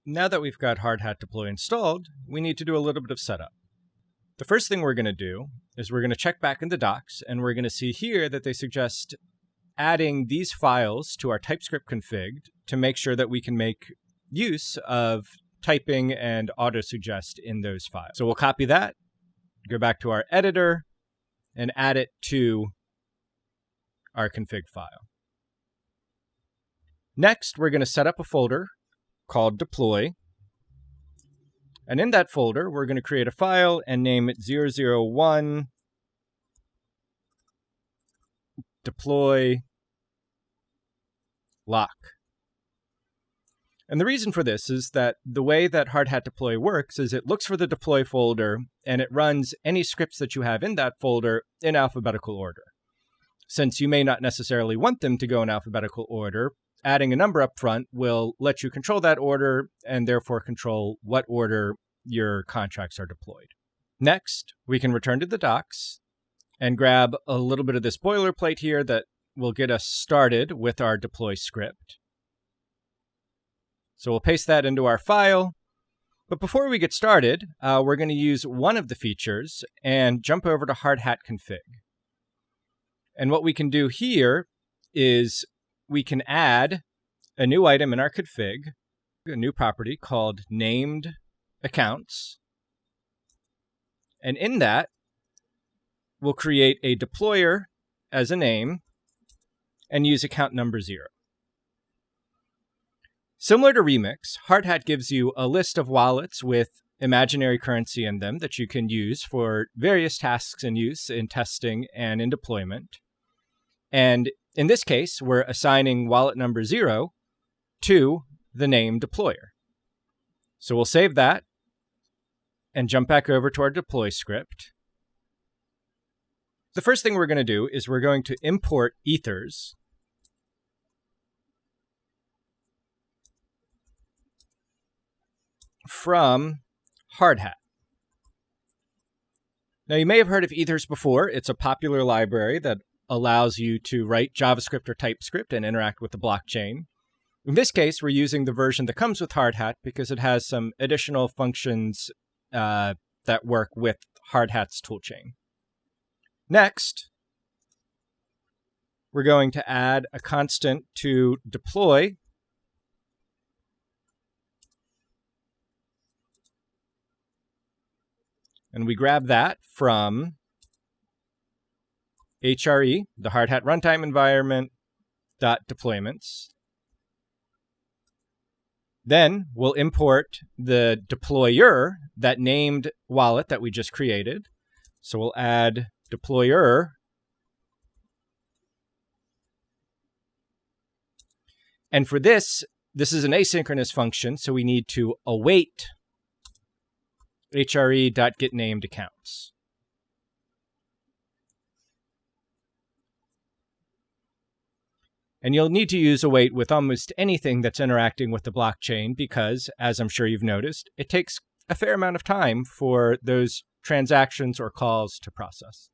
Now that we've got Hardhat deploy installed, we need to do a little bit of setup. The first thing we're going to do is we're going to check back in the docs, and we're going to see here that they suggest adding these files to our TypeScript config to make sure that we can make use of typing and auto-suggest in those files. So we'll copy that, go back to our editor, and add it to our config file. Next, we're going to set up a folder called deploy. And in that folder, we're going to create a file and name it 001 deploy lock. And the reason for this is that the way that Hardhat deploy works is it looks for the deploy folder and it runs any scripts that you have in that folder in alphabetical order. Since you may not necessarily want them to go in alphabetical order, adding a number up front will let you control that order and therefore control what order your contracts are deployed. Next, we can return to the docs and grab a little bit of this boilerplate here that will get us started with our deploy script. So we'll paste that into our file. But before we get started, we're going to use one of the features and jump over to Hardhat config. And what we can do here is we can add a new item in our config, a new property called named accounts. And in that, we'll create a deployer as a name and use account number 0. Similar to Remix, Hardhat gives you a list of wallets with imaginary currency in them that you can use for various tasks in use in testing and in deployment. And in this case, we're assigning wallet number 0 to the name deployer. So we'll save that and jump back over to our deploy script. The first thing we're going to do is we're going to import ethers from Hardhat. Now, you may have heard of ethers before. It's a popular library that allows you to write JavaScript or TypeScript and interact with the blockchain. In this case, we're using the version that comes with Hardhat because it has some additional functions that work with Hardhat's toolchain. Next, we're going to add a constant to deploy. And we grab that from HRE, the Hardhat runtime environment, .deployments. Then we'll import the deployer, that named wallet that we just created. So we'll add deployer. And for this is an asynchronous function, so we need to await hre.getNamedAccounts. And you'll need to use await with almost anything that's interacting with the blockchain because, as I'm sure you've noticed, it takes a fair amount of time for those transactions or calls to process.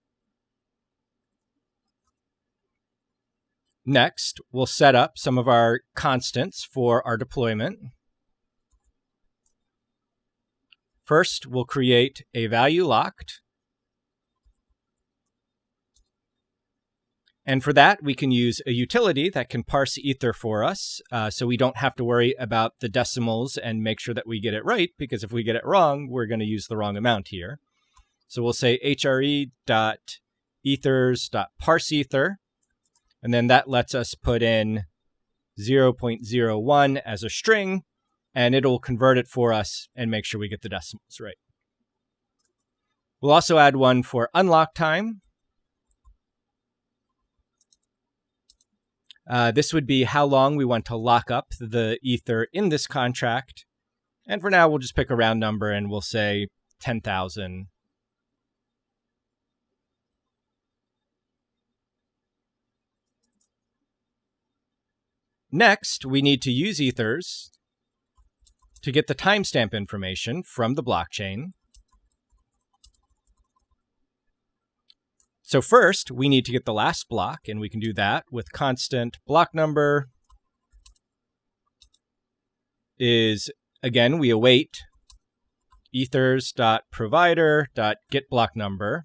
Next, we'll set up some of our constants for our deployment. First, we'll create a value locked. And for that, we can use a utility that can parse ether for us, so we don't have to worry about the decimals and make sure that we get it right, because if we get it wrong, we're going to use the wrong amount here. So we'll say hre.ethers.parseether, and then that lets us put in 0.01 as a string, and it'll convert it for us and make sure we get the decimals right. We'll also add one for unlock time. This would be how long we want to lock up the ether in this contract. And for now, we'll just pick a round number and we'll say 10,000. Next, we need to use ethers to get the timestamp information from the blockchain. So first, we need to get the last block, and we can do that with constant block number is again, we await ethers.provider.getBlockNumber.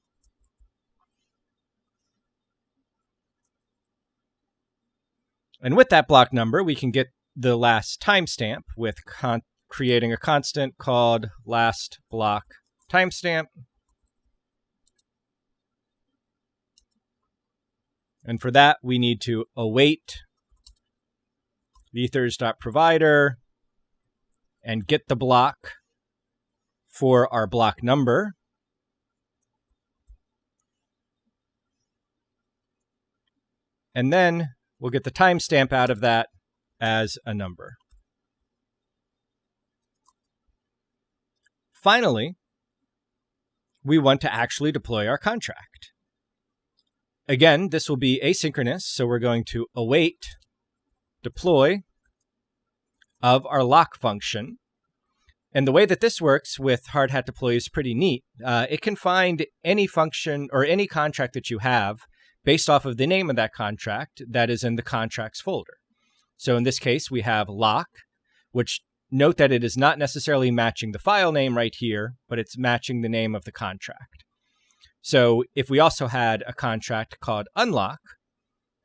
And with that block number, we can get the last timestamp with creating a constant called last block timestamp. And for that, we need to await ethers.provider and get the block for our block number. And then we'll get the timestamp out of that as a number. Finally, we want to actually deploy our contract. Again, this will be asynchronous, so we're going to await deploy of our lock function. And the way that this works with Hardhat deploy is pretty neat. It can find any function or any contract that you have based off of the name of that contract that is in the contracts folder. So in this case, we have lock, which note that it is not necessarily matching the file name right here, but it's matching the name of the contract. So if we also had a contract called unlock,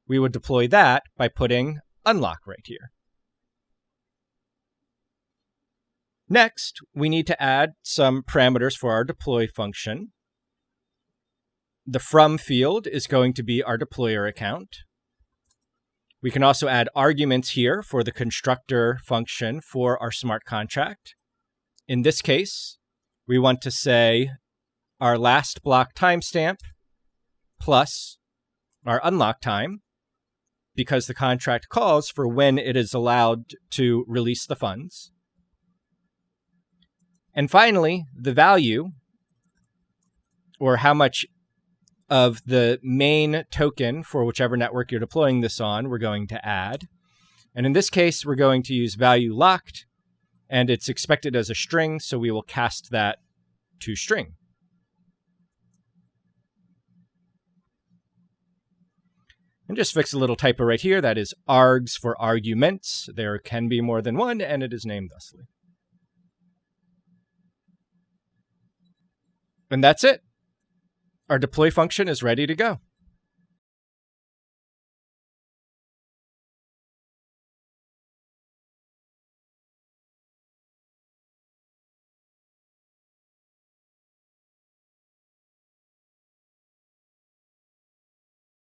we would deploy that by putting unlock right here. Next, we need to add some parameters for our deploy function. The from field is going to be our deployer account. We can also add arguments here for the constructor function for our smart contract. In this case, we want to say our last block timestamp plus our unlock time, because the contract calls for when it is allowed to release the funds. And finally, the value, or how much of the main token for whichever network you're deploying this on, we're going to add. And in this case, we're going to use value locked, and it's expected as a string, so we will cast that to string. And just fix a little typo right here. That is args for arguments. There can be more than one, and it is named thusly. And that's it. Our deploy function is ready to go.